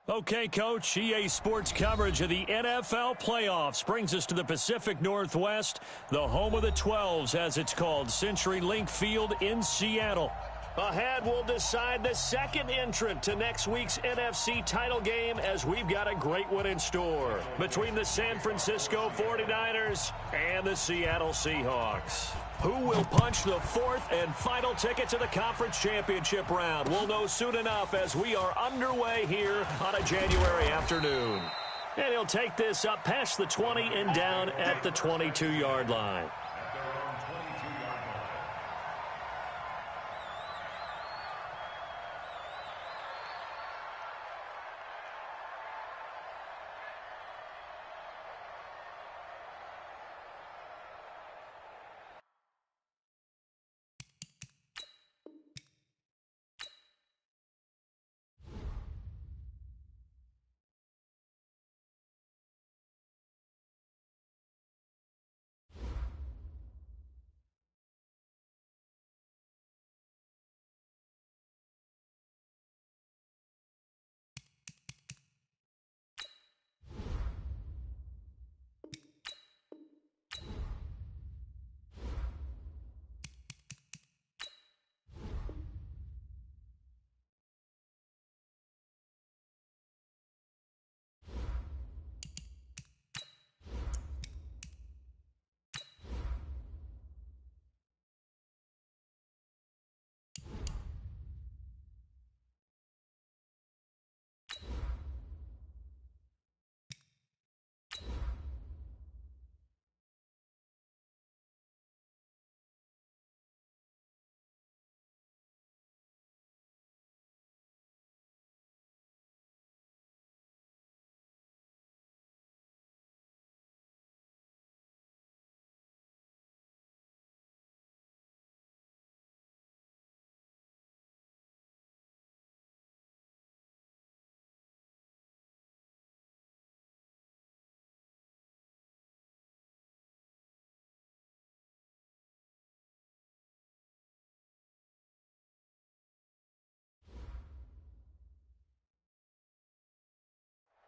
Okay, Coach, EA Sports coverage of the NFL playoffs brings us to the Pacific Northwest, the home of the 12s, as it's called, CenturyLink Field in Seattle. Ahead, we'll decide the second entrant to next week's NFC title game, as we've got a great one in store between the San Francisco 49ers and the Seattle Seahawks. Who will punch the fourth and final ticket to the conference championship round? We'll know soon enough as we are underway here on a January afternoon. And he'll take this up past the 20 and down at the 22-yard line.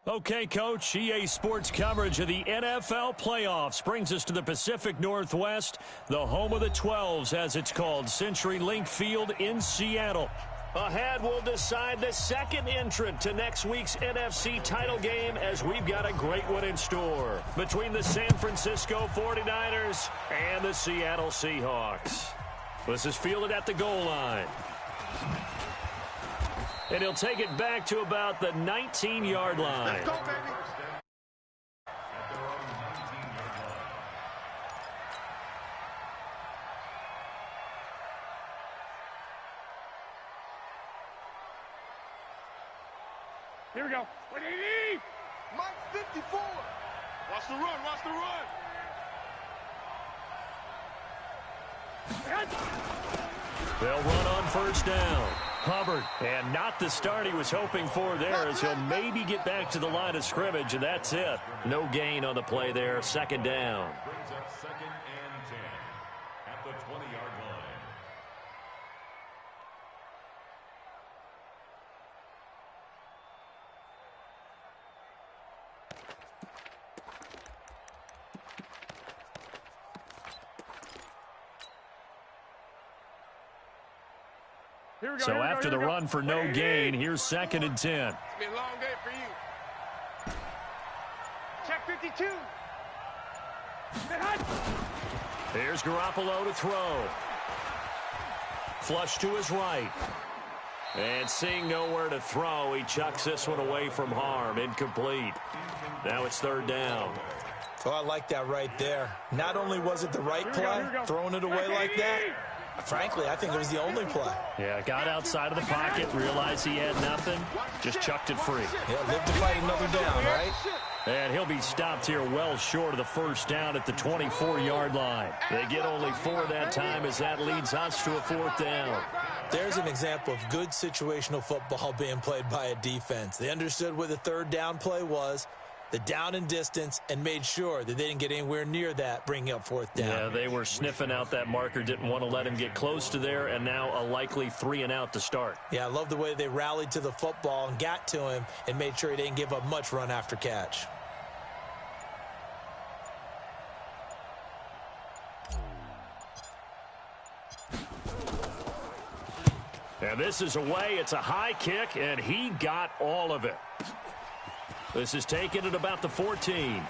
Okay, Coach, EA Sports coverage of the NFL playoffs brings us to the Pacific Northwest, the home of the 12s, as it's called, CenturyLink Field in Seattle. Ahead, we'll decide the second entrant to next week's NFC title game, as we've got a great one in store between the San Francisco 49ers and the Seattle Seahawks. This is fielded at the goal line. And he'll take it back to about the 19-yard line. Let's go, baby. Here we go. What do you need? Mike 54. Watch the run. Watch the run. They'll run on first down. Hubbard, and not the start he was hoping for there, as he'll maybe get back to the line of scrimmage, and that's it. No gain on the play there, second down. Brings up second and 10 at the 20-yard line. So after the run for no gain, here's second and 10. It's been a long day for you. Check 52. Here's Garoppolo to throw. Flush to his right. And seeing nowhere to throw, he chucks this one away from harm. Incomplete. Now it's third down. Oh, I like that right there. Not only was it the right play, throwing it away like that, frankly, I think it was the only play. Yeah, got outside of the pocket, realized he had nothing, just chucked it free. Yeah, live to fight another down, right? And he'll be stopped here well short of the first down at the 24-yard line. They get only 4 that time, as that leads us to a fourth down. There's an example of good situational football being played by a defense. They understood where the third down play was. the down and distance and made sure that they didn't get anywhere near that, bringing up fourth down. Yeah, they were sniffing out that marker, didn't want to let him get close to there, and now a likely 3-and-out to start. Yeah, I love the way they rallied to the football and got to him and made sure he didn't give up much run after catch. And this is away. It's a high kick, and he got all of it. This is taken at about the 14.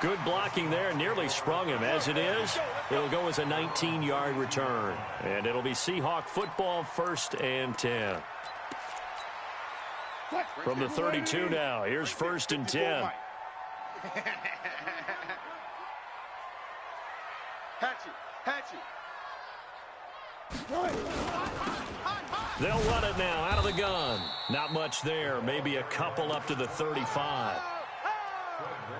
Good blocking there. Nearly sprung him. As it is, it'll go as a 19-yard return. And it'll be Seahawk football, 1st and 10. From the 32 now. Here's 1st and 10. Hatchet. They'll run it now out of the gun. Not much there. Maybe a couple up to the 35.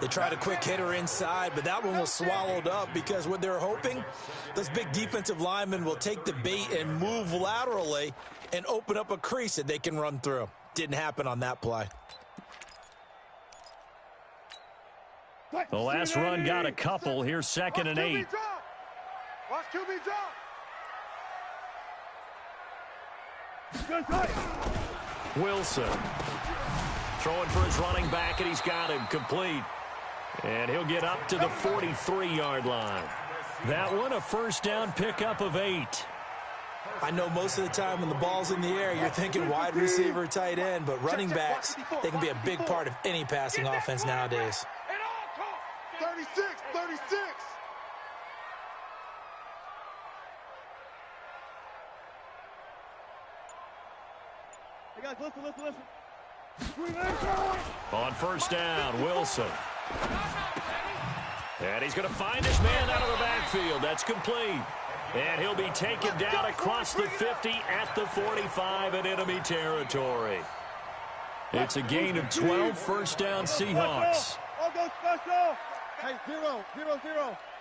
They tried a quick hitter inside, but that one was swallowed up because what they're hoping, those big defensive linemen will take the bait and move laterally and open up a crease that they can run through. Didn't happen on that play. The last run got a couple. Here's 2nd and 8. Watch QB drop. Wilson throwing for his running back, and he's got him complete. And he'll get up to the 43-yard line. That one, a 1st down pickup of 8. I know most of the time when the ball's in the air, you're thinking wide receiver, tight end, but running backs, they can be a big part of any passing offense nowadays. 36. Hey guys, listen. On 1st down, Wilson. And he's going to find his man out of the backfield. That's complete. And he'll be taken down across the 50 at the 45 in enemy territory. It's a gain of 12, 1st down Seahawks. All go special. Hey, 0.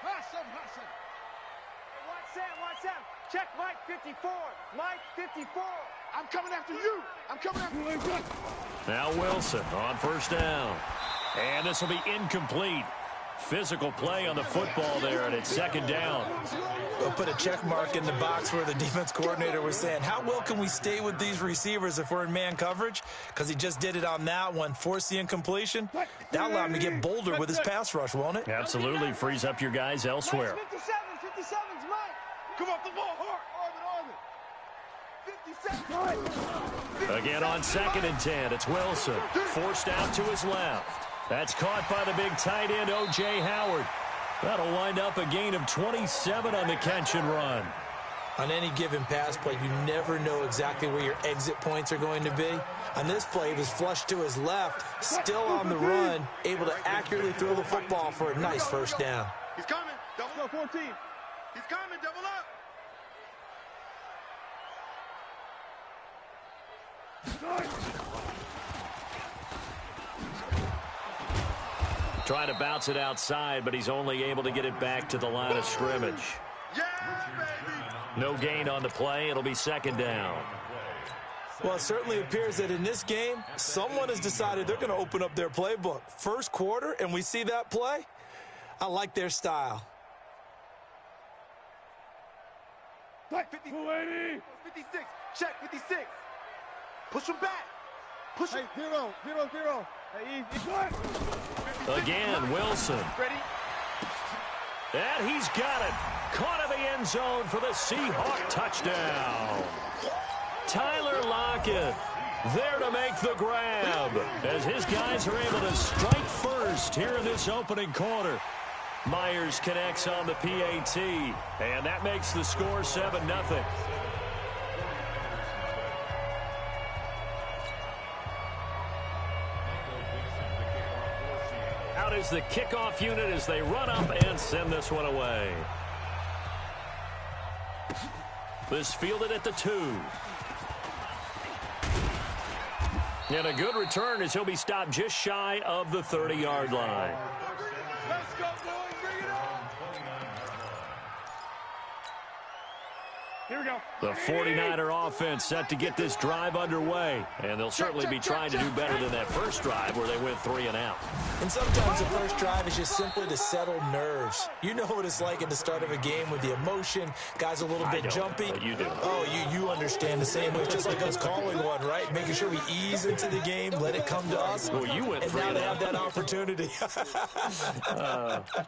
Hassan. Watch out. Check Mike 54. Mike 54. I'm coming after you. Now Wilson on 1st down. And this will be incomplete. Physical play on the football there, and it's 2nd down. We'll put a check mark in the box where the defense coordinator was saying, how well can we stay with these receivers if we're in man coverage? Because he just did it on that one, forced the incompletion. That'll allow him to get bolder with his pass rush, won't it? Absolutely. Frees up your guys elsewhere. 57's Mike. Come off the ball hard. Orbit. 57. Again on 2nd and 10. It's Wilson. Forced out to his left. That's caught by the big tight end, O.J. Howard. That'll wind up a gain of 27 on the catch and run. On any given pass play, you never know exactly where your exit points are going to be. On this play, he was flushed to his left, still on the run, able to accurately throw the football for a nice 1st down. He's coming. Double up. 14. He's coming. Double up. Trying to bounce it outside, but he's only able to get it back to the line of scrimmage. Yeah, baby. No gain on the play. It'll be 2nd down. Well, it certainly appears that in this game, someone has decided they're going to open up their playbook. 1st quarter, and we see that play. I like their style. 56. Check 56. Push him back. Push him. Hey, 0. Hey, he's good. Again, Wilson. Ready? And he's got it. Caught in the end zone for the Seahawk touchdown. Tyler Lockett there to make the grab as his guys are able to strike first here in this opening quarter. Myers connects on the PAT, and that makes the score 7-0. Out is the kickoff unit as they run up and send this one away. This fielded at the 2. And a good return as he'll be stopped just shy of the 30-yard line. Let's go, boys. Bring it on. Here we go. The 49er offense set to get this drive underway, and they'll certainly be trying to do better than that first drive where they went 3 and out. And sometimes the first drive is just simply to settle nerves. You know what it's like at the start of a game with the emotion, guys a little bit jumpy. But you do. Oh, you understand the same way. It's just like us calling one, right? Making sure we ease into the game, let it come to us. Well, you went and 3 now and they out. have that opportunity.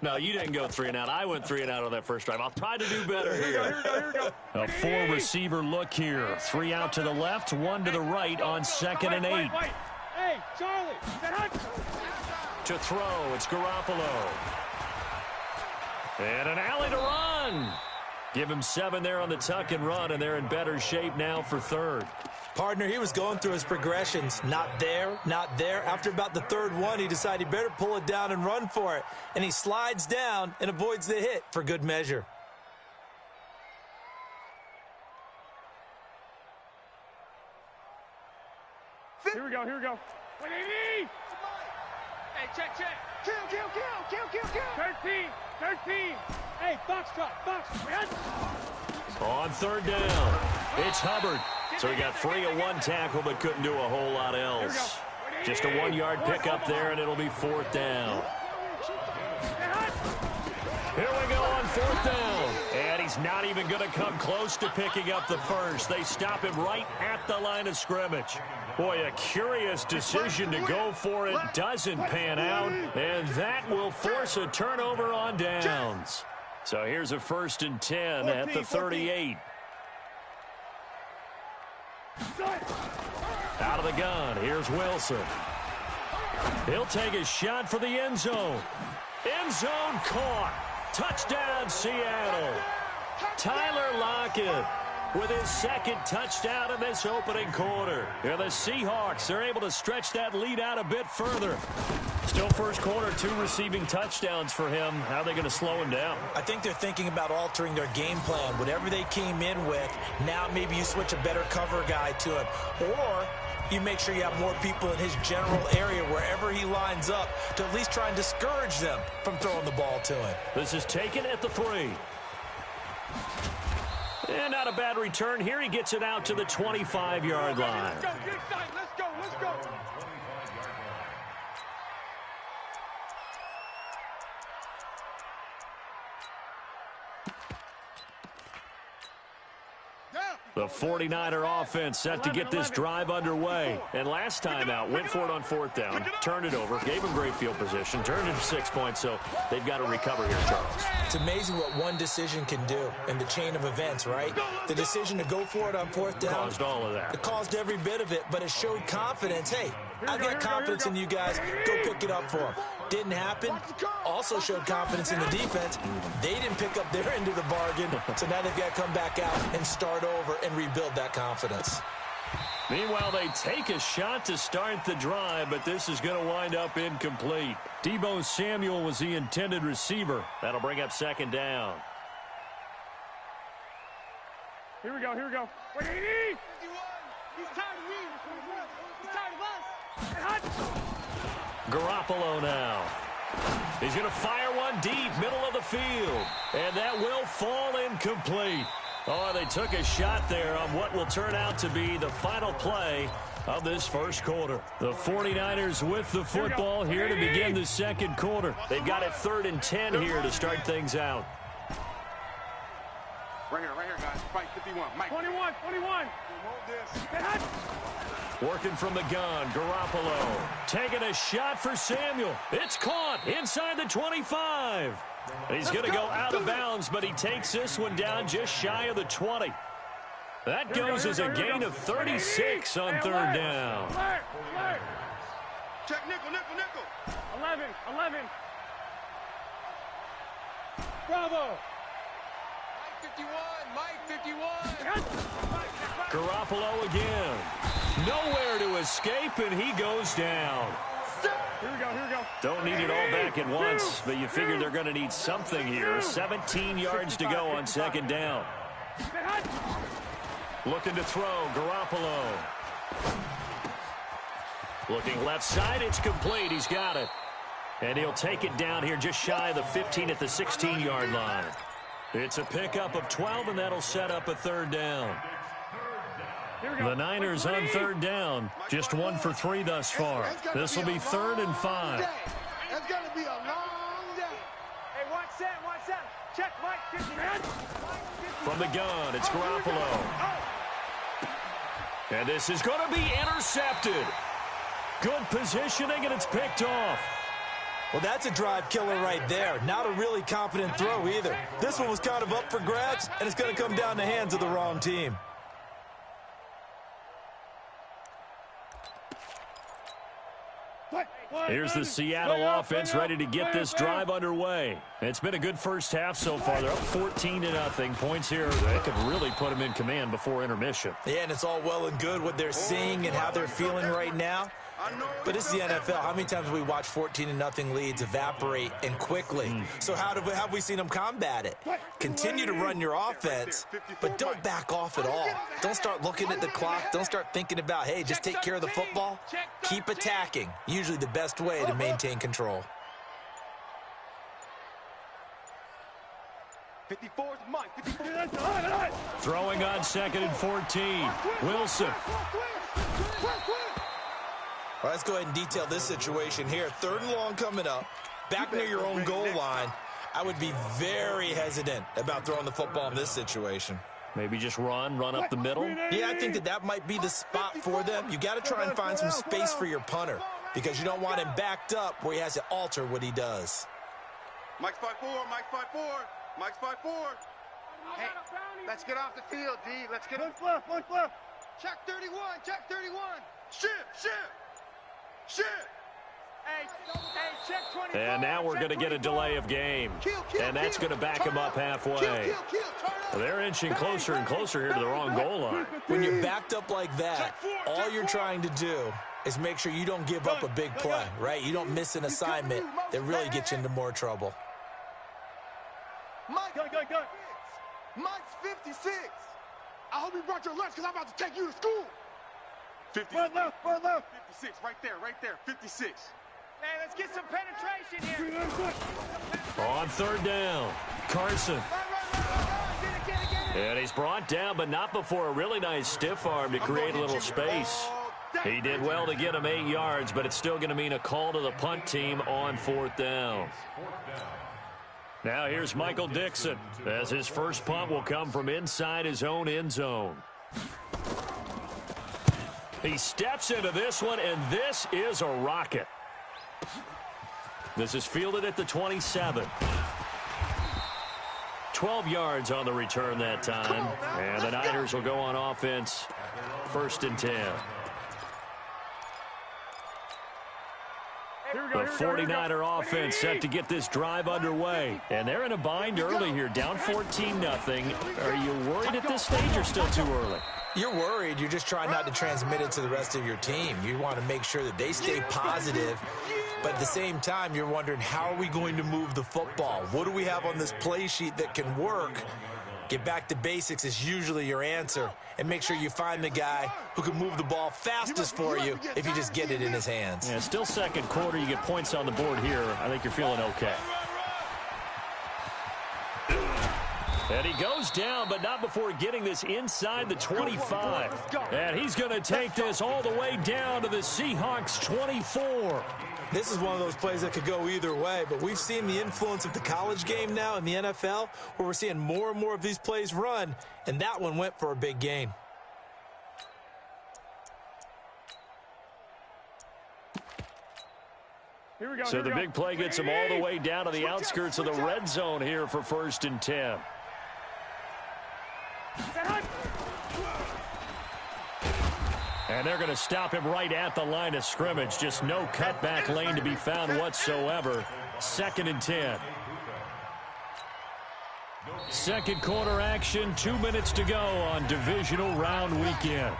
No, you didn't go 3 and out. I went 3 and out on that first drive. I'll try to do better here. Here we go. A 4-receiver look here. 3 out to the left, 1 to the right on 2nd and 8. Hey, Charlie, that hot. To throw, it's Garoppolo. And an alley to run. Give him 7 there on the tuck and run, and they're in better shape now for 3rd. Partner, he was going through his progressions. Not there, not there. After about the 3rd one, he decided he better pull it down and run for it. And he slides down and avoids the hit for good measure. Here we go. 180. Hey, check. Kill. 13. Hey, Foxtrot. On 3rd down, it's Hubbard. So he got 3 of 1 tackle, but couldn't do a whole lot else. Just a 1-yard pickup there, and it'll be 4th down. Here we go on 4th down. And he's not even going to come close to picking up the first. They stop him right at the line of scrimmage. Boy, a curious decision to go for it. Doesn't pan out, and that will force a turnover on downs. So here's a 1st and 10 at the 38. Out of the gun, here's Wilson. He'll take a shot for the end zone. End zone caught. Touchdown, Seattle. Tyler Lockett with his 2nd touchdown in this opening quarter. And the Seahawks are able to stretch that lead out a bit further. Still first quarter, 2 receiving touchdowns for him. How are they going to slow him down? I think they're thinking about altering their game plan. Whatever they came in with, now maybe you switch a better cover guy to him. Or you make sure you have more people in his general area wherever he lines up to at least try and discourage them from throwing the ball to him. This is taken at the 3. And not a bad return here. He gets it out to the 25-yard line. Let's go. The 49er offense set to get this drive underway. And last time out, went for it on 4th down, turned it over, gave him great field position, turned it to 6 points, so they've got to recover here, Charles. It's amazing what one decision can do in the chain of events, right? The decision to go for it on 4th down. Caused all of that. It caused every bit of it, but it showed confidence. Hey, I've got confidence in you guys. Go pick it up for them. Didn't happen. Also showed confidence in the defense. They didn't pick up their end of the bargain, so now they've got to come back out and start over and rebuild that confidence. Meanwhile, they take a shot to start the drive, but this is going to wind up incomplete. Deebo Samuel was the intended receiver. That'll bring up 2nd down. Here we go. 180. He's tired of me. He's tired of us. Garoppolo now. He's going to fire one deep, middle of the field. And that will fall incomplete. Oh, they took a shot there on what will turn out to be the final play of this first quarter. The 49ers with the football here to begin the 2nd quarter. They've got it 3rd and 10 here to start things out. Right here, guys. Fight 51. Mike. 21. Hold this. Working from the gun, Garoppolo taking a shot for Samuel. It's caught inside the 25. He's going to go out of bounds, but he takes this one down just shy of the 20. That goes as a gain of 36 on 3rd down. Check nickel. 11. Bravo. Mike 51. Garoppolo again. Nowhere to escape, and he goes down. Here we go. Don't need it all back at once, but you figure they're going to need something here. 17 yards to go on 2nd down. Looking to throw, Garoppolo. Looking left side, it's complete. He's got it. And he'll take it down here just shy of the 15 at the 16-yard line. It's a pickup of 12, and that'll set up a third down. The Niners on third down, just 1 for 3 thus far. This will be 3rd and 5. It's going to be a long day. Hey, watch that. Check, Mike, 50, man. From the gun, it's Garoppolo. And this is going to be intercepted. Good positioning, and it's picked off. Well, that's a drive killer right there. Not a really confident throw either. This one was kind of up for grabs, and it's going to come down the hands of the wrong team. Here's the Seattle offense ready to get this drive underway. It's been a good first half so far. They're up 14-0. Points here. They could really put them in command before intermission. Yeah, and it's all well and good what they're seeing and how they're feeling right now. But this is the NFL. How many times have we watched 14-0 leads evaporate and quickly? So how have we seen them combat it? Continue to run your offense, but don't back off at all. Don't start looking at the clock. Don't start thinking about, hey, just take care of the football. Keep attacking. Usually the best way to maintain control. 54's Mike. 54. Throwing on 2nd and 14. Wilson. All right, let's go ahead and detail this situation here. 3rd and long coming up. Back near your own goal line. I would be very hesitant about throwing the football in this situation. Maybe just run up the middle. Yeah, I think that might be the spot for them. You got to try and find some space for your punter because you don't want him backed up where he has to alter what he does. Mike's 5-4, Mike's 5-4, Mike's 5-4. Hey, let's get off the field, D. Let's get One left. Check 31, check 31. Ship. Hey, check 24. And now we're going to get a delay of game. And that's going to back him up halfway. They're inching closer and closer here to the wrong goal line. When you're backed up like that, all you're trying to do is make sure you don't give up a big play, right? You don't miss an assignment that really gets you into more trouble. Mike, go. Mike's 56. I hope you brought your lunch because I'm about to take you to school. 56. One left. 56, right there, 56. Man, let's get some penetration here. On 3rd down, Carson. Run. Get it. And he's brought down, but not before a really nice stiff arm to create a little space. He did well to get him 8 yards, but it's still going to mean a call to the punt team on 4th down. Now here's Michael Dixon, as his first punt will come from inside his own end zone. He steps into this one, and this is a rocket. This is fielded at the 27. 12 yards on the return that time. And the Niners will go on offense, 1st and 10. The 49er offense set to get this drive underway. And they're in a bind early here, down 14-0. Are you worried at this stage or still too early? You're worried. You're just trying not to transmit it to the rest of your team. You want to make sure that they stay positive. But at the same time, you're wondering, how are we going to move the football? What do we have on this play sheet that can work? Get back to basics is usually your answer. And make sure you find the guy who can move the ball fastest for you if you just get it in his hands. Yeah, still 2nd quarter. You get points on the board here. I think you're feeling okay. And he goes down, but not before getting this inside the 25. And he's going to take this all the way down to the Seahawks 24. This is one of those plays that could go either way, but we've seen the influence of the college game now in the NFL, where we're seeing more and more of these plays run, and that one went for a big gain. So the big play gets him all the way down to the outskirts of the red zone here for 1st and 10. And they're going to stop him right at the line of scrimmage. Just no cutback lane to be found whatsoever. 2nd and 10. 2nd quarter action, 2 minutes to go on divisional round weekend.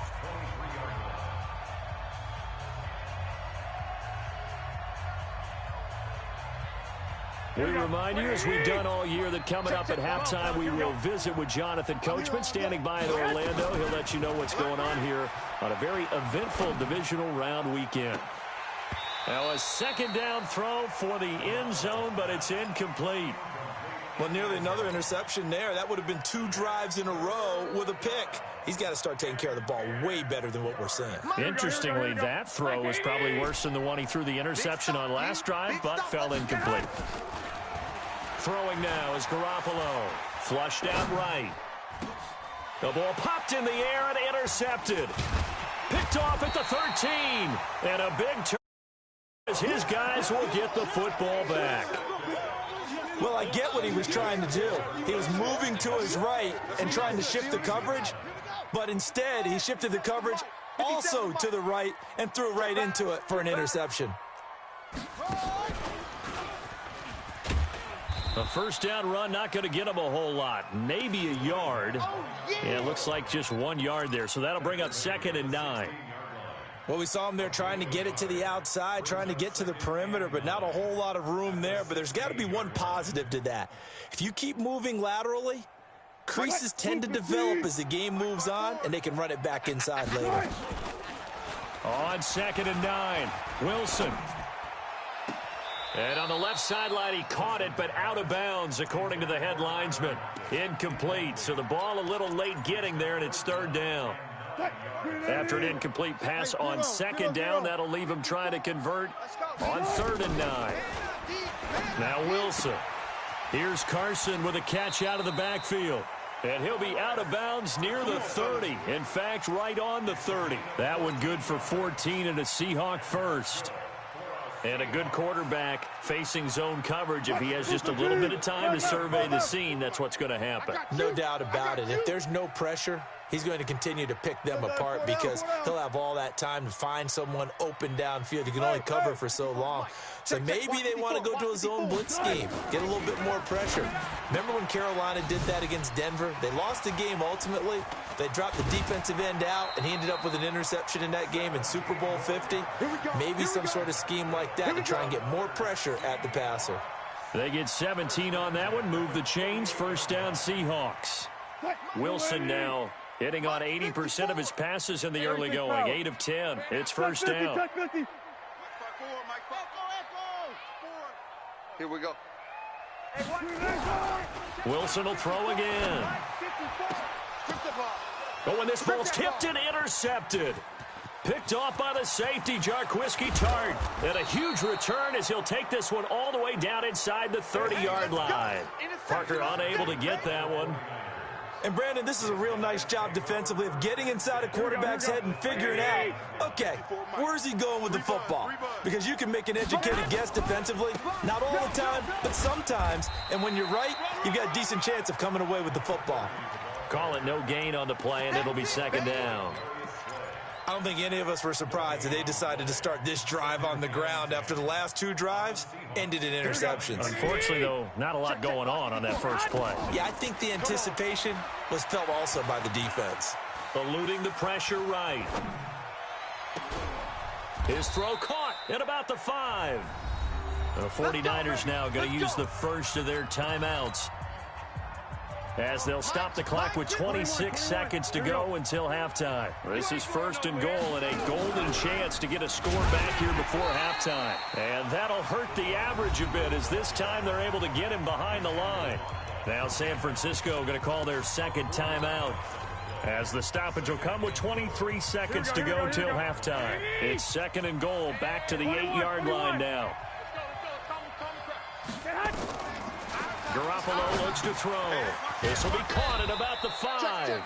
We remind you, as we've done all year, that coming up at halftime, we will visit with Jonathan Coachman standing by in Orlando. He'll let you know what's going on here on a very eventful divisional round weekend. Now a 2nd down throw for the end zone, but it's incomplete. Well, nearly another interception there. That would have been 2 drives in a row with a pick. He's got to start taking care of the ball way better than what we're seeing. Interestingly, that throw was probably worse than the one he threw the interception on last drive, but fell incomplete. Throwing now is Garoppolo. Flushed out right. The ball popped in the air and intercepted. Picked off at the 13. And a big turn as his guys will get the football back. Well, I get what he was trying to do. He was moving to his right and trying to shift the coverage, but instead he shifted the coverage also to the right and threw right into it for an interception. A first down run not going to get him a whole lot. Maybe a yard. Yeah, it looks like just 1 yard there, so that'll bring up 2nd and 9. Well, we saw him there trying to get it to the outside, trying to get to the perimeter, but not a whole lot of room there. But there's got to be one positive to that. If you keep moving laterally, creases tend to develop as the game moves on, and they can run it back inside later. On 2nd and 9, Wilson. And on the left sideline, he caught it, but out of bounds, according to the head linesman. Incomplete, so the ball a little late getting there, and it's 3rd down. After an incomplete pass on 2nd down, that'll leave him trying to convert on 3rd and 9. Now Wilson. Here's Carson with a catch out of the backfield. And he'll be out of bounds near the 30. In fact, right on the 30. That one good for 14 and a Seahawk first. And a good quarterback facing zone coverage. If he has just a little bit of time to survey the scene, that's what's going to happen. No doubt about it. If there's no pressure, he's going to continue to pick them apart because he'll have all that time to find someone open downfield. He can only cover for so long. So maybe they want to go to a zone blitz scheme, get a little bit more pressure. Remember when Carolina did that against Denver? They lost the game ultimately. They dropped the defensive end out, and he ended up with an interception in that game in Super Bowl 50. Maybe some sort of scheme like that to try and get more pressure at the passer. They get 17 on that one, move the chains, 1st down Seahawks. Wilson now hitting on 80% of his passes in the early going, 8 of 10. It's 1st down. Here we go. Wilson will throw again. But when this ball's tipped and intercepted. Picked off by the safety, Jarquiski Tart. And a huge return as he'll take this one all the way down inside the 30-yard line. Parker unable to get that one. And, Brandon, this is a real nice job defensively of getting inside a quarterback's head and figuring out, okay, where's he going with the football? Because you can make an educated guess defensively, not all the time, but sometimes. And when you're right, you've got a decent chance of coming away with the football. Call it no gain on the play, and it'll be 2nd down. I don't think any of us were surprised that they decided to start this drive on the ground after the last 2 drives ended in interceptions. Unfortunately, though, not a lot going on that first play. Yeah, I think the anticipation was felt also by the defense. Eluding the pressure right. His throw caught at about the 5. The 49ers now going to use the first of their timeouts, as they'll stop the clock with 26 seconds to go until halftime. This is 1st and goal and a golden chance to get a score back here before halftime. And that'll hurt the average a bit as this time they're able to get him behind the line. Now San Francisco going to call their 2nd timeout, as the stoppage will come with 23 seconds to go till halftime. It's 2nd and goal, back to the 8-yard line now. Garoppolo looks to throw. This will be caught at about the 5.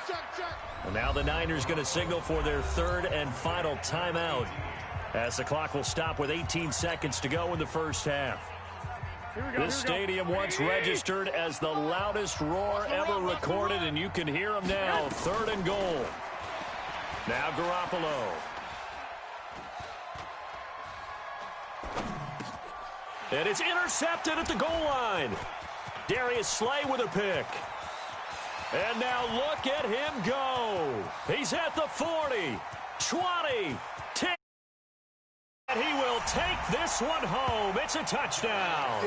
And now the Niners going to signal for their 3rd and final timeout, as the clock will stop with 18 seconds to go in the first half. This stadium once registered as the loudest roar ever recorded, and you can hear them now. 3rd and goal. Now Garoppolo. And it's intercepted at the goal line. Darius Slay with a pick. And now look at him go. He's at the 40, 20, 10. And he will take this one home. It's a touchdown.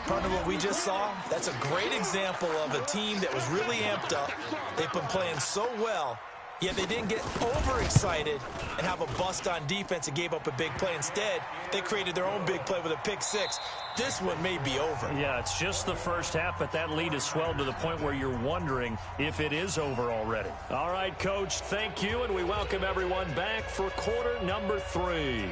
Partner, what we just saw, that's a great example of a team that was really amped up. They've been playing so well, Yet they didn't get overexcited and have a bust on defense and gave up a big play. Instead, they created their own big play with a pick six. This one may be over. Yeah, it's just the first half, but that lead has swelled to the point where you're wondering if it is over already. All right, Coach, thank you, and we welcome everyone back for quarter number 3.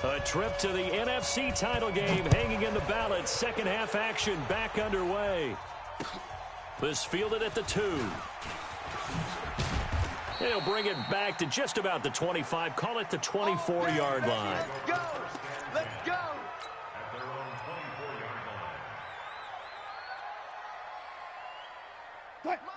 A trip to the NFC title game hanging in the balance. Second half action back underway. This fielded at the 2. He'll bring it back to just about the 25. Call it the 24-yard line. Let's go! Let's go! At their own 24-yard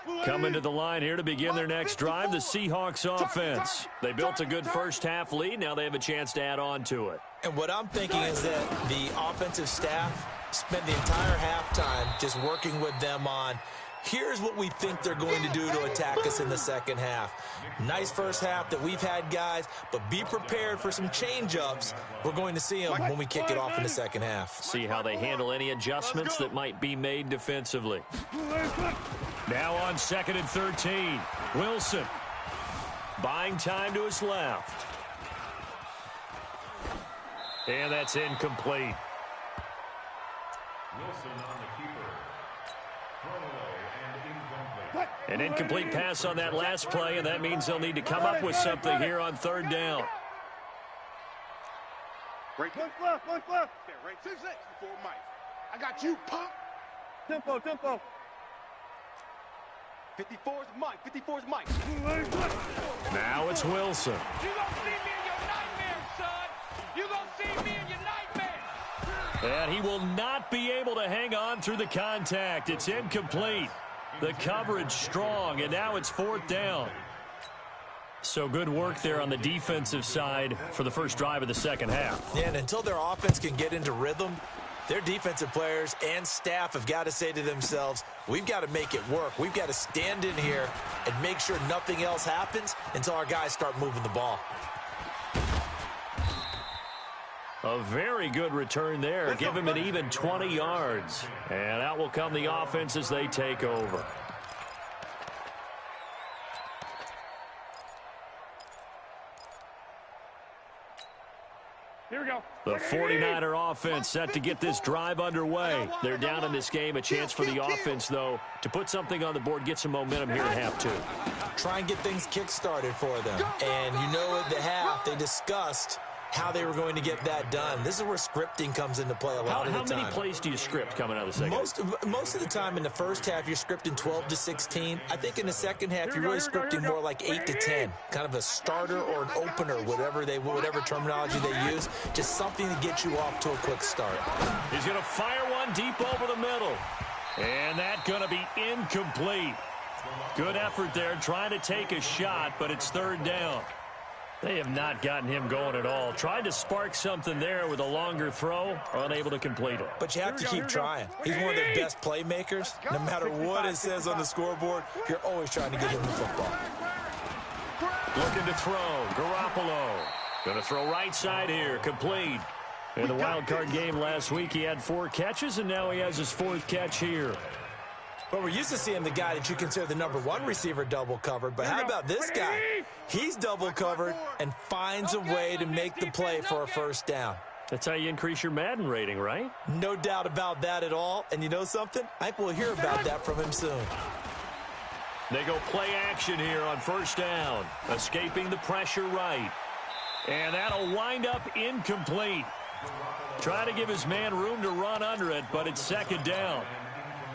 line. Coming to the line here to begin their next drive, the Seahawks offense. They built a good first half lead. Now they have a chance to add on to it. And what I'm thinking is that the offensive staff spent the entire halftime just working with them on, here's what we think they're going to do to attack us in the second half. Nice first half that we've had, guys, but be prepared for some change-ups. We're going to see them when we kick it off in the second half. See how they handle any adjustments that might be made defensively. Now on 2nd and 13. Wilson buying time to his left. And that's incomplete. Wilson on the keeper. Thrown away and incomplete. An incomplete pass on that last play, and that means they'll need to come up with something here on 3rd down. Right left. Okay, right 6 before Mike. I got you, punk. Tempo. 54's Mike. 54's Mike. Now it's Wilson. You gonna see me in your nightmares, son. You gonna see me in your nightmares. And he will not be able to hang on through the contact. It's incomplete. The coverage strong, and now it's 4th down. So good work there on the defensive side for the first drive of the second half. Yeah, and until their offense can get into rhythm, their defensive players and staff have got to say to themselves, we've got to make it work. We've got to stand in here and make sure nothing else happens until our guys start moving the ball. A very good return there. Give him an even 20 yards. And out will come the offense as they take over. Here we go. The 49er offense set to get this drive underway. They're down in this game. A chance for the offense, though, to put something on the board, get some momentum here at half 2. Try and get things kick-started for them. And you know at the half, they discussed how they were going to get that done. This is where scripting comes into play a lot of the time. How many plays do you script coming out of the second? Most of the time in the first half, you're scripting 12 to 16. I think in the second half, you're really scripting more like 8 to 10. Kind of a starter or an opener, whatever terminology they use. Just something to get you off to a quick start. He's going to fire one deep over the middle. And that's going to be incomplete. Good effort there, trying to take a shot, but it's 3rd down. They have not gotten him going at all. Tried to spark something there with a longer throw, unable to complete it. But you have to keep trying. He's one of their best playmakers. No matter what it says on the scoreboard, you're always trying to get him the football. Looking to throw. Garoppolo. Going to throw right side here. Complete. In the wild card game last week, he had 4 catches, and now he has his 4th catch here. But we're used to seeing the guy that you consider the #1 receiver double covered. But how about this guy? He's double covered and finds a way to make the play for a first down. That's how you increase your Madden rating, right? No doubt about that at all. And you know something? I think we'll hear about that from him soon. They go play action here on 1st down. Escaping the pressure right. And that'll wind up incomplete. Try to give his man room to run under it, but it's 2nd down.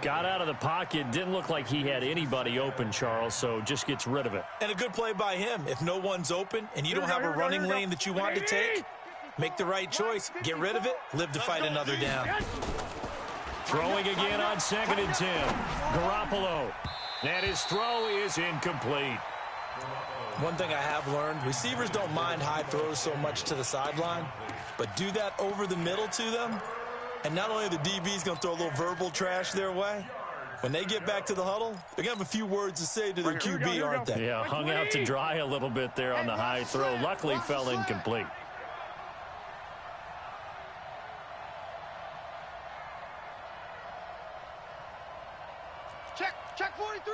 Got out of the pocket. Didn't look like he had anybody open, Charles, so just gets rid of it. And a good play by him. If no one's open and you don't have a running lane that you want to take, make the right choice. Get rid of it. Live to fight another down. Throwing again on 2nd and 10. Garoppolo. And his throw is incomplete. One thing I have learned, receivers don't mind high throws so much to the sideline, but do that over the middle to them, and not only are the DBs going to throw a little verbal trash their way, when they get back to the huddle, they're going to have a few words to say to their QB, aren't they? Yeah, hung out to dry a little bit there on the high throw. Luckily fell incomplete. Check 43.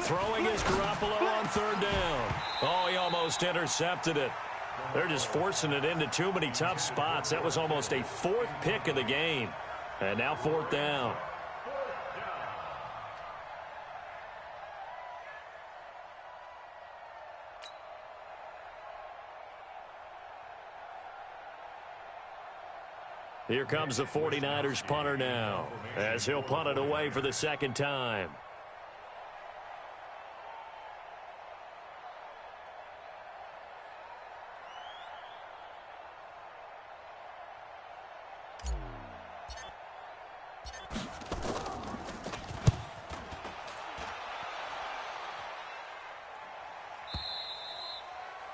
Throwing is Garoppolo on third down. Oh, he almost intercepted it. They're just forcing it into too many tough spots. That was almost a fourth pick of the game. And now fourth down. Here comes the 49ers punter now, as he'll punt it away for the second time.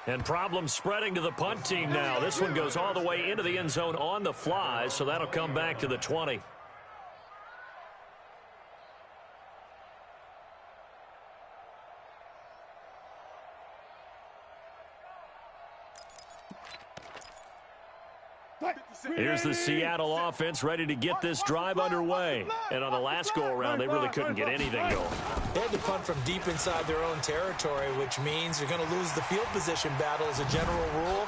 And problems spreading to the punt team now. This one goes all the way into the end zone on the fly, so that'll come back to the 20. Here's the Seattle offense ready to get this drive underway. And on the last go-around, they really couldn't get anything going. They had to punt from deep inside their own territory, which means you're going to lose the field position battle as a general rule.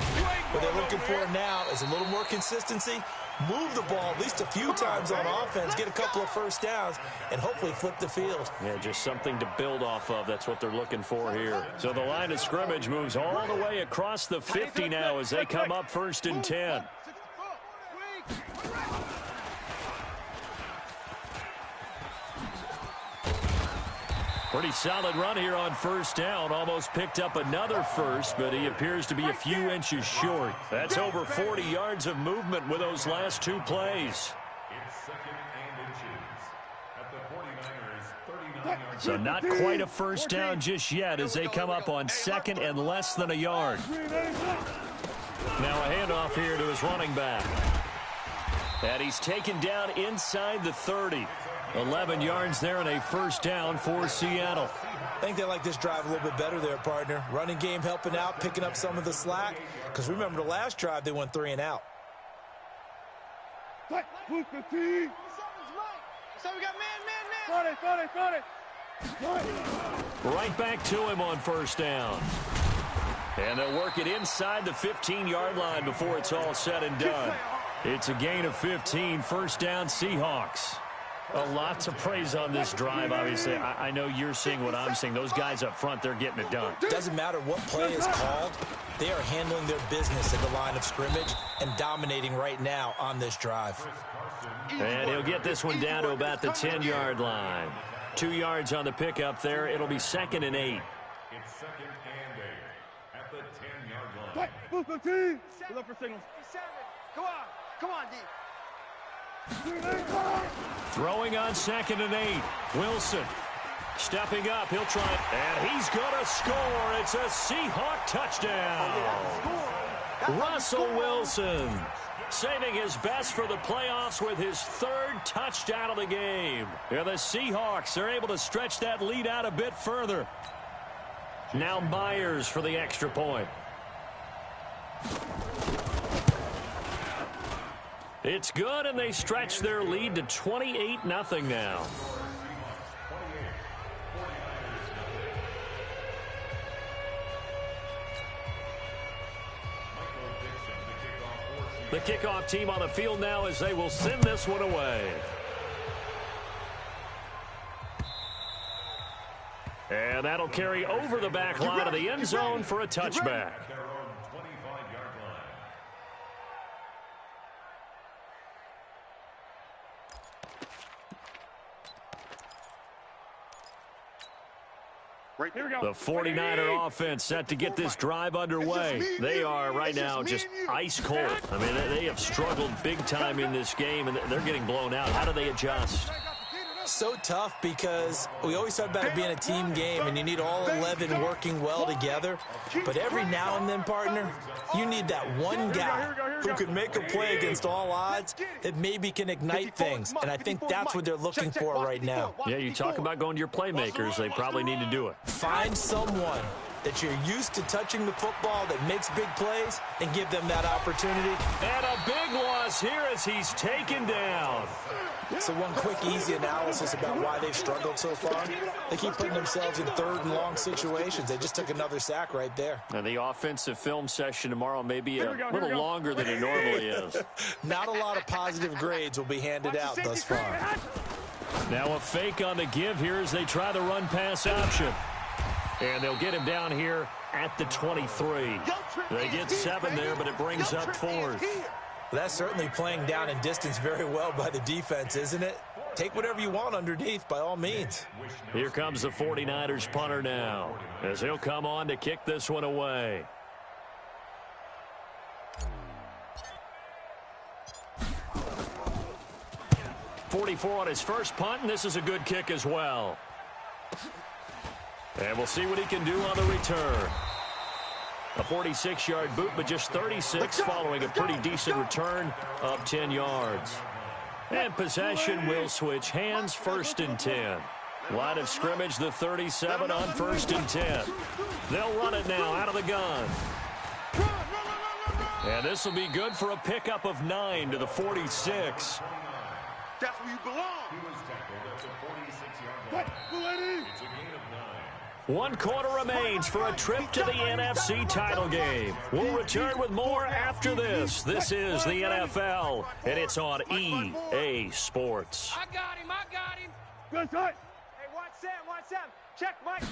What they're looking for now is a little more consistency, move the ball at least a few times on offense, get a couple of first downs, and hopefully flip the field. Yeah, just something to build off of. That's what they're looking for here. So the line of scrimmage moves all the way across the 50 now as they come up 1st and 10. Pretty solid run here on 1st down. Almost picked up another first, but he appears to be a few inches short. That's over 40 yards of movement with those last two plays. It's 2nd and inches at the 49ers' 39-yard. So not quite a first down just yet as they come up on 2nd and less than a yard. Now a handoff here to his running back. And he's taken down inside the 30. 11 yards there and a first down for Seattle. I think they like this drive a little bit better there, partner. Running game helping out, picking up some of the slack. Because remember the last drive, they went 3 and out. So we got man. Right back to him on 1st down. And they'll work it inside the 15-yard line before it's all said and done. It's a gain of 15, 1st down Seahawks. A lot to praise on this drive, obviously. I know you're seeing what I'm seeing. Those guys up front, they're getting it done. Doesn't matter what play is called. They are handling their business at the line of scrimmage and dominating right now on this drive. And he'll get this one down to about the 10-yard line. 2 yards on the pickup there. It'll be 2nd and 8. It's 2nd and 8 at the 10-yard line. We look for signals. Come on, D. Throwing on 2nd and 8. Wilson stepping up. He'll try it. And he's going to score. It's a Seahawk touchdown. Russell Wilson saving his best for the playoffs with his 3rd touchdown of the game. Yeah, the Seahawks are able to stretch that lead out a bit further. Now Myers for the extra point. It's good, and they stretch their lead to 28-0 now. The kickoff team on the field now as they will send this one away. And that'll carry over the back line of the end zone for a touchback. The 49er offense set to get this drive underway. They are right now just ice cold. I mean, they have struggled big time in this game, and they're getting blown out. How do they adjust? So tough because we always talk about it being a team game and you need all 11 working well together. But every now and then, partner, you need that one guy who can make a play against all odds that maybe can ignite things. And I think that's what they're looking for right now. Yeah, you talk about going to your playmakers. They probably need to do it. Find someone that you're used to touching the football that makes big plays and give them that opportunity. And a big loss loss here as he's taken down. So one quick, easy analysis about why they've struggled so far. They keep putting themselves in third and long situations. They just took another sack right there. And the offensive film session tomorrow may be a little longer than it normally is. Not a lot of positive grades will be handed out thus far. Now a fake on the give here as they try the run-pass option. And they'll get him down here at the 23. They get 7 there, but it brings up 4th. That's certainly playing down in distance very well by the defense, isn't it? Take whatever you want underneath, by all means. Here comes the 49ers punter now, as he'll come on to kick this one away. .44 on his first punt, and this is a good kick as well. And we'll see what he can do on the return. A 46-yard boot, but just 36 following a pretty decent return of 10 yards. And possession will switch hands, 1st and 10. Line of scrimmage, the 37 on 1st and 10. They'll run it now out of the gun. And this will be good for a pickup of 9 to the 46. That's where you belong. He was tackled at the 46-yard line. It's a gain of 9. 1 quarter remains for a trip to the NFC title game. We'll return with more after this. This is the NFL, and it's on EA Sports. I got him. Good shot. Hey, watch Sam. Check Mike.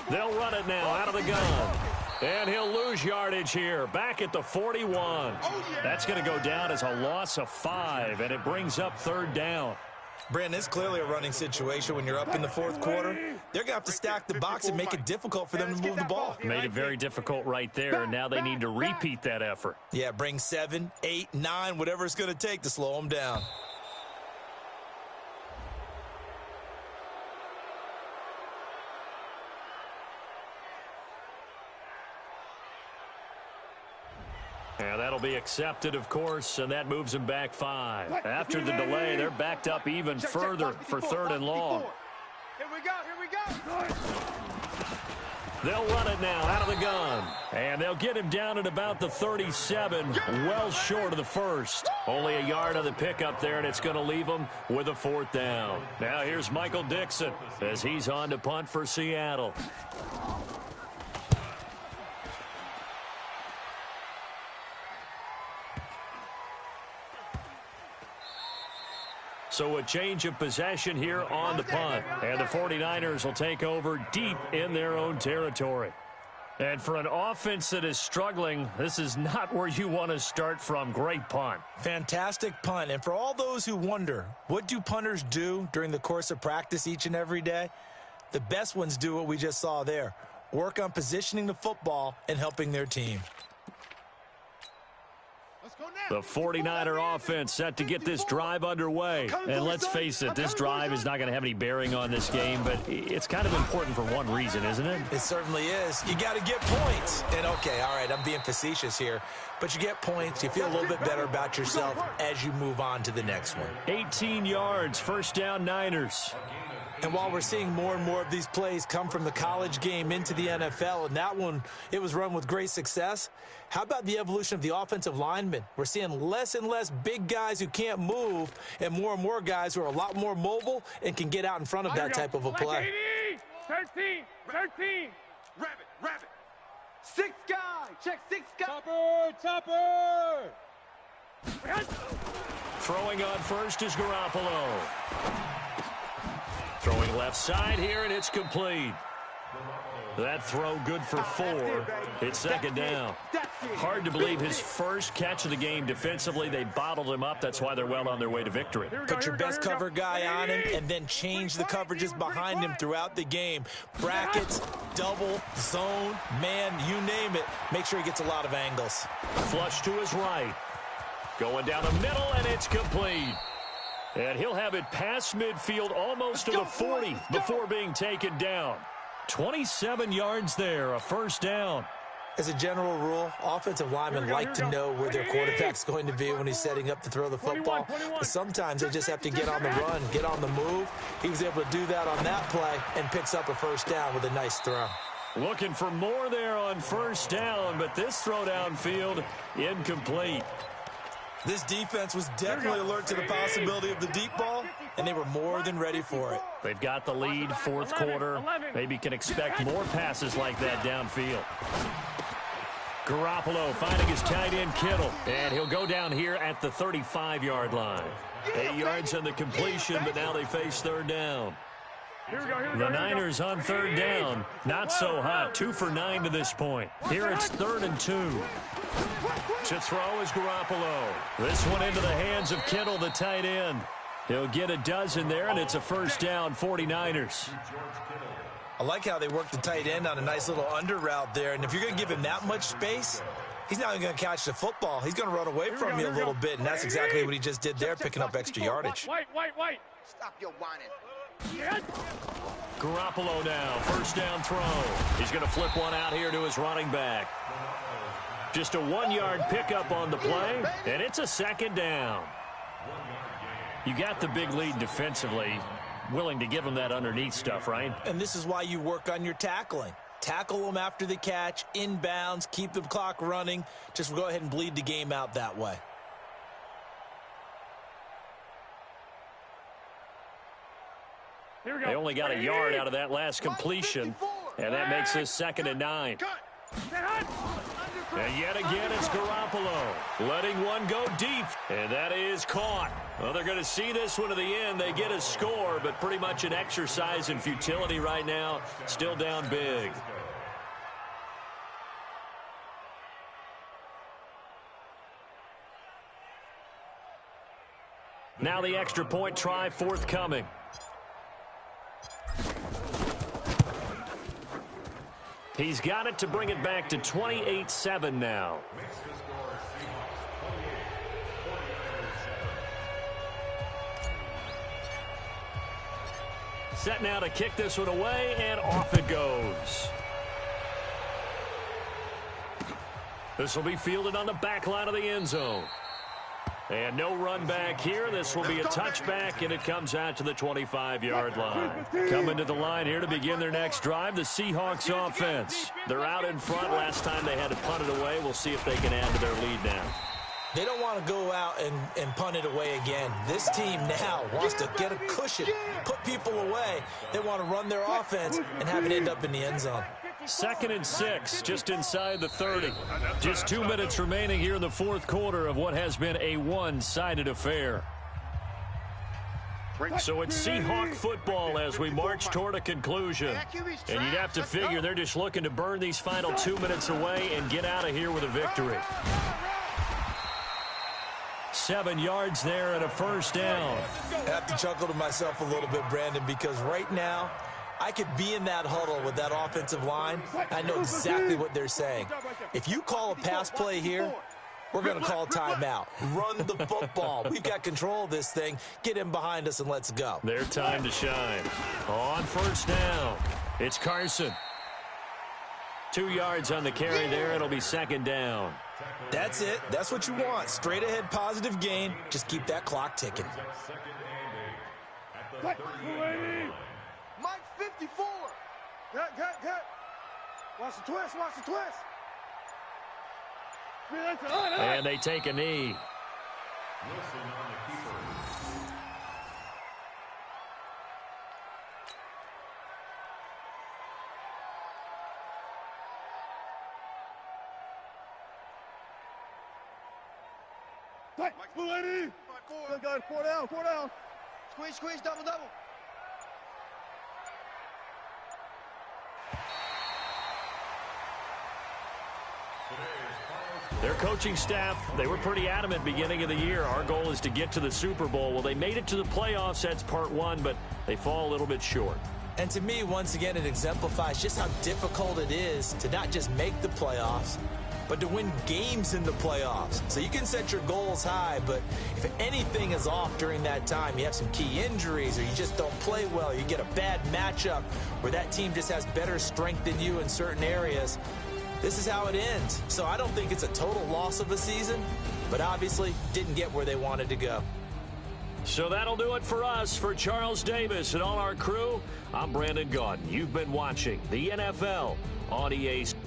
They'll run it now out of the gun. And he'll lose yardage here, back at the 41. That's going to go down as a loss of 5, and it brings up 3rd down. Brandon, it's clearly a running situation when you're up in the 4th quarter. They're going to have to stack the box and make it difficult for them to move the ball. Made it very difficult right there, and now they need to repeat that effort. Yeah, bring 7, 8, 9, whatever it's going to take to slow them down. And that'll be accepted, of course, and that moves them back 5. After the delay, they're backed up even further for 3rd and long. Here we go. They'll run it now out of the gun. And they'll get him down at about the 37, well short of the 1st. Only a yard on the pickup there, and it's going to leave them with a 4th down. Now here's Michael Dixon as he's on to punt for Seattle. So a change of possession here on the punt. And the 49ers will take over deep in their own territory. And for an offense that is struggling, this is not where you want to start from. Great punt. Fantastic punt. And for all those who wonder, what do punters do during the course of practice each and every day? The best ones do what we just saw there. Work on positioning the football and helping their team. The 49er offense set to get this drive underway. And let's face it, this drive is not going to have any bearing on this game, but it's kind of important for one reason, isn't it? It certainly is. You got to get points. And, okay, all right, I'm being facetious here, but you get points. You feel a little bit better about yourself as you move on to the next one. 18 yards, 1st down Niners. And while we're seeing more and more of these plays come from the college game into the NFL, and that one, it was run with great success, how about the evolution of the offensive linemen? We're seeing less and less big guys who can't move and more guys who are a lot more mobile and can get out in front of that type of a play. 13. Rabbit. 6 guy. Check 6 guy. Topper. Throwing on first is Garoppolo. Throwing left side here, and it's complete. That throw good for 4. It's 2nd down. Hard to believe his first catch of the game defensively. They bottled him up. That's why they're well on their way to victory. Put your best cover guy on him and then change the coverages behind him throughout the game. Brackets, double, zone, man, you name it. Make sure he gets a lot of angles. Flush to his right. Going down the middle, and it's complete. And he'll have it past midfield almost to the 40 before being taken down. 27 yards there, a 1st down. As a general rule, offensive linemen like to know where their quarterback's going to be when he's setting up to throw the football. But sometimes they just have to get on the run, get on the move. He was able to do that on that play and picks up a 1st down with a nice throw. Looking for more there on 1st down, but this throw downfield incomplete. This defense was definitely alert to the possibility of the deep ball, and they were more than ready for it. They've got the lead, fourth quarter. Maybe can expect more passes like that downfield. Garoppolo finding his tight end Kittle, and he'll go down here at the 35-yard line. 8 yards on the completion, but now they face third down. The Niners on third down. Not so hot. 2 for 9 to this point. Here it's 3rd and 2. To throw is Garoppolo. This one into the hands of Kittle, the tight end. He'll get a dozen there, and it's a first down, 49ers. I like how they work the tight end on a nice little under route there. And if you're going to give him that much space, he's not going to catch the football. He's going to run away from you a little bit, and that's exactly what he just did there, picking up extra yardage. Wait. Stop your whining. Garoppolo now, first down throw. He's going to flip one out here to his running back. Just a 1-yard pickup on the play, and it's a second down. You got the big lead defensively. Willing to give him that underneath stuff, right? And this is why you work on your tackling. Tackle them after the catch, inbounds, keep the clock running. Just go ahead and bleed the game out that way. They only got a yard out of that last completion, and that makes this 2nd and 9. And yet again, it's Garoppolo letting one go deep, and that is caught. Well, they're going to see this one to the end. They get a score, but pretty much an exercise in futility right now. Still down big. Now the extra point try forthcoming. He's got it to bring it back to 28-7 now. Set now to kick this one away, and off it goes. This will be fielded on the back line of the end zone. And no run back here. This will be a touchback, and it comes out to the 25-yard line. Coming to the line here to begin their next drive, the Seahawks offense. They're out in front. Last time they had to punt it away. We'll see if they can add to their lead now. They don't want to go out and punt it away again. This team now wants to get a cushion, put people away. They want to run their offense and have it end up in the end zone. 2nd and 6, just inside the 30. Just 2 minutes remaining here in the fourth quarter of what has been a one-sided affair. So it's Seahawk football as we march toward a conclusion. And you'd have to figure they're just looking to burn these final 2 minutes away and get out of here with a victory. 7 yards there and a first down. I have to chuckle to myself a little bit, Brandon, because right now, I could be in that huddle with that offensive line. I know exactly what they're saying. If you call a pass play here, we're going to call timeout. Run the football. We've got control of this thing. Get in behind us and let's go. Their time to shine. On first down, it's Carson. 2 yards on the carry there. It'll be 2nd down. That's it. That's what you want. Straight ahead positive gain. Just keep that clock ticking. Mike 54. Good. Watch the twist. And they take a knee. Good. 4 down. Squeeze, double. Their coaching staff, they were pretty adamant beginning of the year. Our goal is to get to the Super Bowl. Well, they made it to the playoffs. That's part one, but they fall a little bit short. And to me, once again, it exemplifies just how difficult it is to not just make the playoffs, but to win games in the playoffs. So you can set your goals high, but if anything is off during that time, you have some key injuries or you just don't play well, you get a bad matchup where that team just has better strength than you in certain areas, this is how it ends. So I don't think it's a total loss of a season, but obviously didn't get where they wanted to go. So that'll do it for us. For Charles Davis and all our crew, I'm Brandon Gaudin. You've been watching the NFL on EA Sports.